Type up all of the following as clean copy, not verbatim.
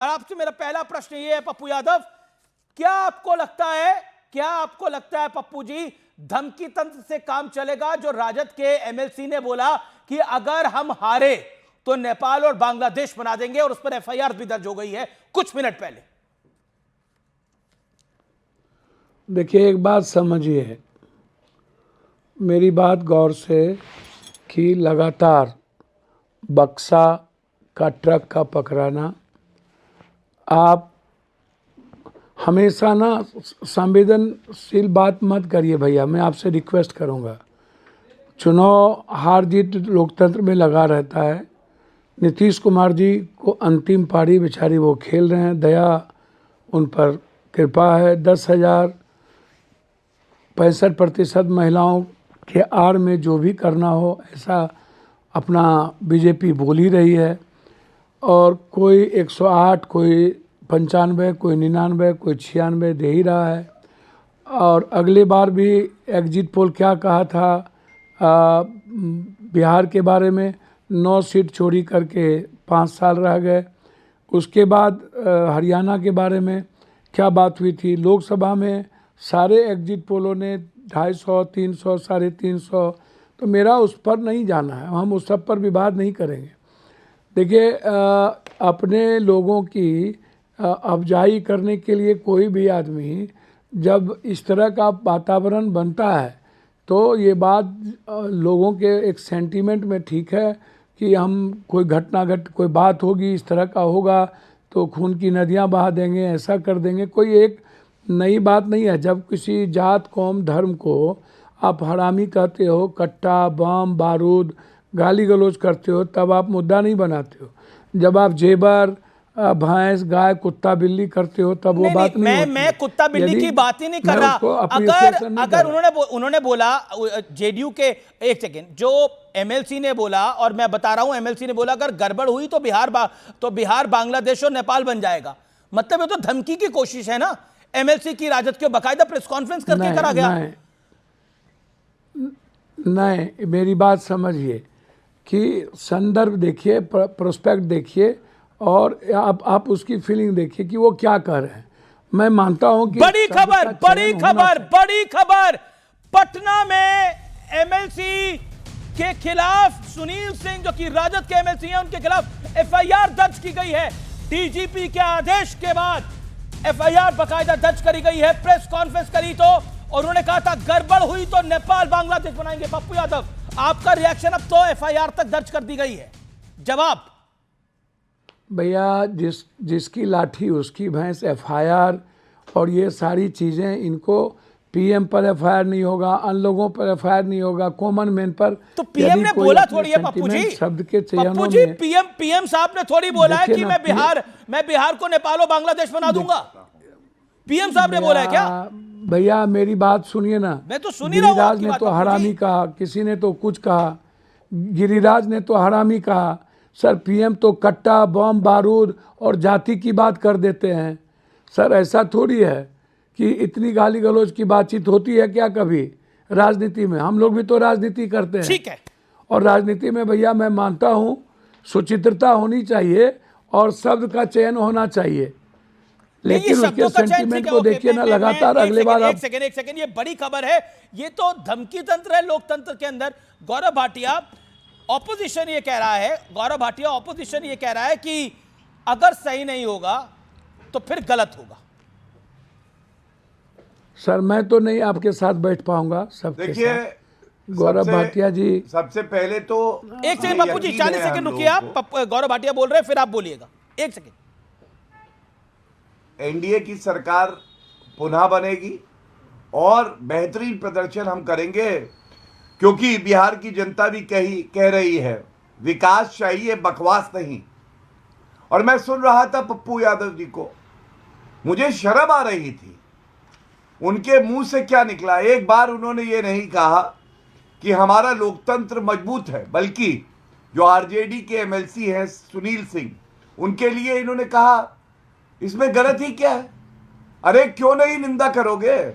और आपसे मेरा पहला प्रश्न ये है पप्पू यादव, क्या आपको लगता है पप्पू जी, धमकी तंत्र से काम चलेगा? जो राजद के एमएलसी ने बोला कि अगर हम हारे तो नेपाल और बांग्लादेश बना देंगे, और उस पर एफआईआर भी दर्ज हो गई है कुछ मिनट पहले। देखिए, एक बात समझिए, मेरी बात गौर से, कि लगातार बक्सा का ट्रक का पकड़ाना, आप हमेशा ना संवेदनशील बात मत करिए भैया, मैं आपसे रिक्वेस्ट करूंगा। चुनाव हार जीत लोकतंत्र में लगा रहता है। नीतीश कुमार जी को अंतिम पारी बेचारी वो खेल रहे हैं, दया उन पर कृपा है। 65% महिलाओं के आड़ में जो भी करना हो, ऐसा अपना बीजेपी बोल ही रही है। और कोई 108, कोई 95, कोई 99, कोई 96 दे ही रहा है। और अगली बार भी एग्जिट पोल क्या कहा था बिहार के बारे में, 9 सीट चोरी करके 5 साल रह गए। उसके बाद हरियाणा के बारे में क्या बात हुई थी? लोकसभा में सारे एग्जिट पोलों ने 250, 300, 350, तो मेरा उस पर नहीं जाना है, हम उस सब पर विवाद नहीं करेंगे। देखिए, अपने लोगों की अफजाई करने के लिए कोई भी आदमी जब इस तरह का वातावरण बनता है, तो ये बात लोगों के एक सेंटीमेंट में ठीक है कि हम कोई कोई बात होगी, इस तरह का होगा तो खून की नदियां बहा देंगे, ऐसा कर देंगे। कोई एक नई बात नहीं है। जब किसी जात, कौम, धर्म को आप हरामी कहते हो, कट्टा, बम, बारूद, गाली गलौज करते हो, तब आप मुद्दा नहीं बनाते हो। जब आप जेबर, भैंस, गाय, कुत्ता, बिल्ली करते हो, तब वो बात नहीं होती। मैं कुत्ता बिल्ली की बात ही नहीं कर रहा। अगर उन्होंने बोला, जेडीयू के, एक सेकेंड, जो एमएलसी ने बोला, और मैं बता रहा हूं, एमएलसी ने बोला अगर गड़बड़ हुई तो बिहार बांग्लादेश और नेपाल बन जाएगा। मतलब ये तो धमकी की कोशिश है ना एमएलसी की, राजद के बाकायदा प्रेस कॉन्फ्रेंस करके करा गया। नहीं, मेरी बात समझिए कि संदर्भ देखिए, प्रोस्पेक्ट देखिए, और आप उसकी फीलिंग देखिए कि वो क्या कर रहे हैं। मैं मानता हूं कि बड़ी खबर पटना में एमएलसी के खिलाफ, सुनील सिंह जो कि राजद के एमएलसी हैं, उनके खिलाफ एफआईआर दर्ज की गई है। डीजीपी के आदेश के बाद एफआईआर बाकायदा दर्ज करी गई है। प्रेस कॉन्फ्रेंस करी तो, और उन्होंने कहा था गड़बड़ हुई तो नेपाल बांग्लादेश बनाएंगे। पप्पू यादव, आपका रिएक्शन? अब तो एफआईआर तक दर्ज कर दी गई है, जवाब? भैया, जिसकी लाठी उसकी भैंस, एफआईआर और ये सारी चीजें, इनको पीएम पर एफआईआर नहीं होगा, अन लोगों पर एफआईआर नहीं होगा, कॉमन मैन पर। तो पीएम ने बोला थोड़ी है पप्पू जी, शब्द के पप्पू जी, पीएम साहब ने थोड़ी बोला है कि मैं बिहार को नेपाल और बांग्लादेश बना दूंगा। पीएम साहब ने बोला है क्या? भैया, मेरी बात सुनिए ना। मैं तो सुन ही रहा हूं। गिरिराज ने तो हरामी कहा, किसी ने तो कुछ कहा, गिरिराज ने तो हरामी कहा। सर, पीएम तो कट्टा, बम, बारूद और जाति की बात कर देते हैं। सर, ऐसा थोड़ी है कि इतनी गाली गलौज की बातचीत होती है क्या कभी राजनीति में? हम लोग भी तो राजनीति करते हैं। ठीक है। और राजनीति में भैया मैं मानता हूं सुचित्रता होनी चाहिए और शब्द का चयन होना चाहिए, लेकिन उसके सेंटीमेंट को देखिए ना। लगातार अगले बार एक सेकंड, ये बड़ी खबर है। ये तो धमकी तंत्र है लोकतंत्र के अंदर। गौरव भाटिया, ऑपोजिशन ये कह रहा है कि अगर सही नहीं होगा तो फिर गलत होगा। सर, मैं तो नहीं आपके साथ बैठ पाऊंगा सबके साथ। गौरव भाटिया जी, सबसे पहले तो एक सेकंड पप्पू जी, 40 सेकंड रुकिए आप। गौरव भाटिया बोल रहे हैं, फिर आप बोलिएगा। एक सेकंड। एनडीए की सरकार पुनः बनेगी और बेहतरीन प्रदर्शन हम करेंगे, क्योंकि बिहार की जनता भी कह रही है विकास चाहिए, बकवास नहीं। और मैं सुन रहा था पप्पू यादव जी को, मुझे शर्म आ रही थी। उनके मुंह से क्या निकला? एक बार उन्होंने ये नहीं कहा कि हमारा लोकतंत्र मजबूत है, बल्कि जो आरजेडी के एमएलसी हैं सुनील सिंह, उनके लिए इन्होंने कहा इसमें गलत ही क्या है? अरे क्यों नहीं निंदा करोगे?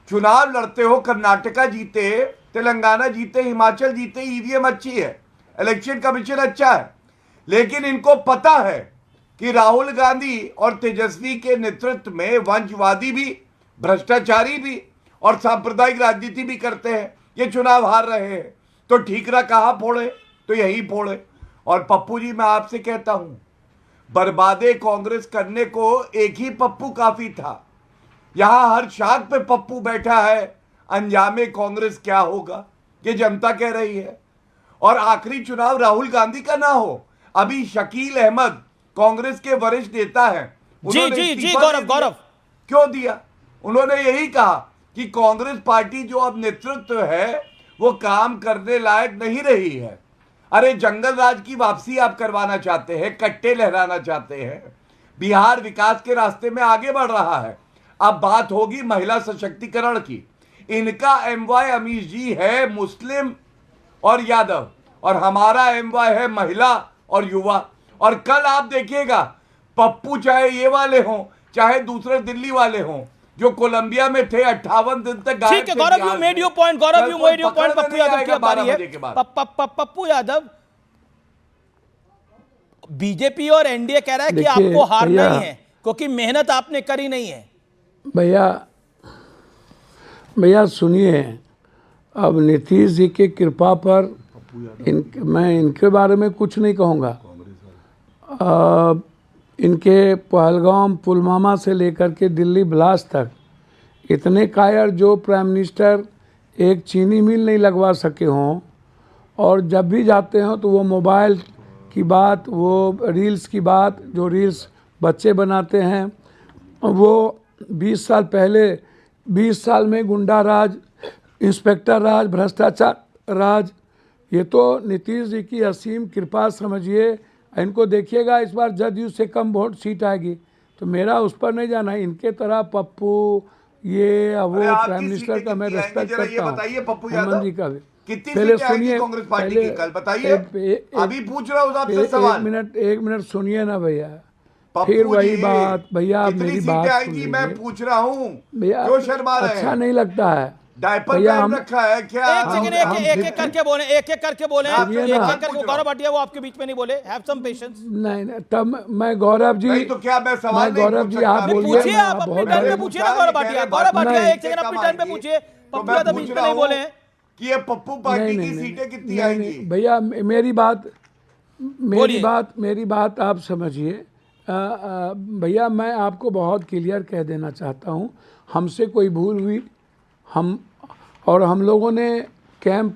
चुनाव लड़ते हो, कर्नाटका जीते, तेलंगाना जीते, हिमाचल जीते, ईवीएम अच्छी है, इलेक्शन कमीशन अच्छा है, लेकिन इनको पता है कि राहुल गांधी और तेजस्वी के नेतृत्व में वंशवादी भी, भ्रष्टाचारी भी और सांप्रदायिक राजनीति भी करते हैं, ये चुनाव हार रहे हैं। तो ठीकरा कहां फोड़े? तो यही फोड़े। और पप्पू जी, मैं आपसे कहता हूं, बर्बादे कांग्रेस करने को एक ही पप्पू काफी था। यहां हर शाख पे पप्पू बैठा है, अंजामे कांग्रेस क्या होगा ये जनता कह रही है। और आखिरी चुनाव राहुल गांधी का ना हो। अभी शकील अहमद कांग्रेस के वरिष्ठ नेता हैं, जी गौरव क्यों दिया? उन्होंने यही कहा कि कांग्रेस पार्टी जो अब नेतृत्व है वो काम करने लायक नहीं रही है। अरे जंगल राज की वापसी आप करवाना चाहते हैं, कट्टे लहराना चाहते हैं। बिहार विकास के रास्ते में आगे बढ़ रहा है। अब बात होगी महिला सशक्तिकरण की। इनका एमवाय अमीश जी है मुस्लिम और यादव, और हमारा एमवाय है महिला और युवा। और कल आप देखिएगा, पप्पू चाहे ये वाले हों चाहे दूसरे दिल्ली वाले हों, जो कोलंबिया में थे 58 दिन तक गायब थे। ठीक है Gaurav, you made your point, Pappu Yadav की बारी है। पप्पू यादव, बीजेपी और एनडीए कह रहा है कि आपको हारना ही है क्योंकि मेहनत आपने करी नहीं है। भैया सुनिए, अब नीतीश जी की कृपा पर मैं इनके बारे में कुछ नहीं कहूँगा। इनके पहलगाम, पुलवामा से लेकर के दिल्ली ब्लास्ट तक इतने कायर जो प्राइम मिनिस्टर एक चीनी मिल नहीं लगवा सके हों, और जब भी जाते हो तो वो मोबाइल की बात, वो रील्स की बात, जो रील्स बच्चे बनाते हैं, वो 20 साल पहले, 20 साल में गुंडा राज, इंस्पेक्टर राज, भ्रष्टाचार राज, ये तो नीतीश जी की असीम कृपा समझिए। इनको देखिएगा इस बार जदयू से कम वोट सीट आएगी, तो मेरा उस पर नहीं जाना। इनके तरह पप्पू ये वो प्राइम मिनिस्टर का मैं रिस्पेक्ट करता हूँ, हेमंत जी का भी। पहले सुनिए, पहले बताइए, अभी पूछ रहा हूँ आपसे सवाल। एक मिनट सुनिए ना भैया, फिर वही बात। भैया आप मेरी बात सुनिए, मैं पूछ रहा हूँ भैया, क्यों शर्मा रहे हैं? अच्छा नहीं लगता है डायपर पहन रखा है क्या? एक सेकंड, एक करके बोले, एक करके बोले, गौरव भाटिया वो आपके बीच में नहीं बोले। Have some patience. नहीं, तब मैं गौरव जी, नहीं तो क्या मैं सवाल नहीं गौरव जी आप बोलिए, पूछिए, आप अपने टर्न पे पूछिए ना गौरव भाटिया। एक सेकंड अपनी टर्न पे पूछिए। पप्पू यादव बीच में नहीं बोले हैं कि ये पप्पू पार्टी की सीटें कितनी आएंगी। भैया मेरी बात आप समझिए। भैया मैं आपको बहुत क्लियर कह देना चाहता हूँ, हमसे कोई भूल हुई, हम लोगों ने कैंप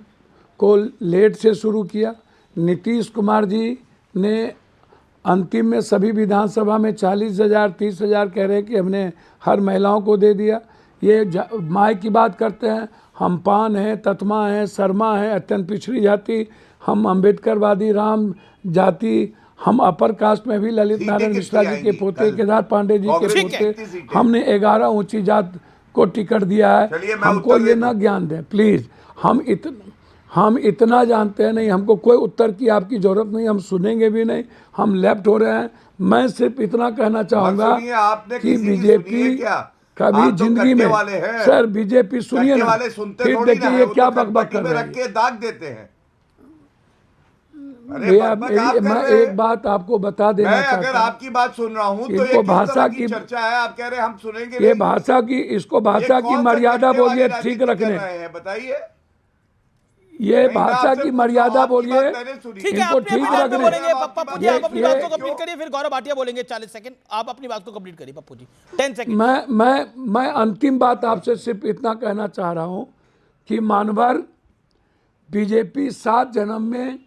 को लेट से शुरू किया। नीतीश कुमार जी ने अंतिम में सभी विधानसभा में 40,000 30,000 कह रहे कि हमने हर महिलाओं को दे दिया। ये माय की बात करते हैं, हम पान हैं, ततमा हैं, शर्मा हैं, अत्यंत पिछड़ी जाति, हम अम्बेडकरवादी, राम जाति, हम अपर कास्ट में भी ललित नारायण मिश्रा जी के पोते, केदार पांडे जी के पोते, हमने 11 ऊंची जात को टिकट दिया है। हमको ये ना ज्ञान दें प्लीज़। हम इतना जानते हैं नहीं, हमको कोई उत्तर की आपकी जरूरत नहीं, हम सुनेंगे भी नहीं, हम लेफ्ट हो रहे हैं। मैं सिर्फ इतना कहना चाहूँगा कि बीजेपी कभी जिंदगी में, सर बीजेपी सुनिए ना, फिर देखिए ये क्या बकबक कर रहे हैं। दाग देते हैं। भैया मैं एक बात आपको बता देना चाहता हूं, अगर आपकी बात सुन रहा हूं तो इनको भाषा की चर्चा है, आप कह रहे हैं हम सुनेंगे ये भाषा की, इसको भाषा की मर्यादा बोलिए, ठीक रखने, बताइए ये भाषा की मर्यादा बोलिए, इनको ठीक रखने। पप्पू जी आप अपनी बात को कंप्लीट करिए, फिर गौरव भाटिया बोलेंगे 40 सेकंड। आप अपनी बात को कंप्लीट करिए पप्पू जी, 10 सेकंड। मैं अंतिम बात आपसे सिर्फ इतना कहना चाह रहा हूं कि मानवर बीजेपी 7 जन्म में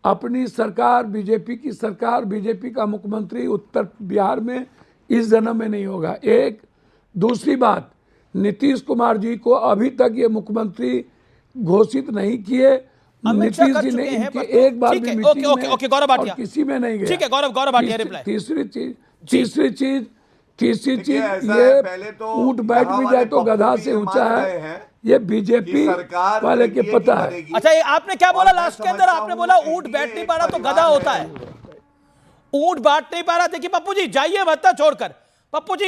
अपनी सरकार, बीजेपी की सरकार, बीजेपी का मुख्यमंत्री उत्तर बिहार में इस जन्म में नहीं होगा। एक दूसरी बात, नीतीश कुमार जी को अभी तक ये मुख्यमंत्री घोषित नहीं किए। नीतीश जी ने इनके एक बार भी मीटिंग में और किसी में नहीं गया। ठीक है गौरव भाटिया रिप्लाई। तीसरी चीज ये ऊंट बैठ भी जाए तो गधा से ऊंचा है, ये बीजेपी वाले के पता है। अच्छा ये आपने क्या बोला लास्ट के अंदर? आपने बोला ऊंट बैठ नहीं पा रहा तो गधा होता है। ऊंट बैठ नहीं पा रहा। देखिए पप्पू जी जाइए भत्ता छोड़कर, पप्पू जी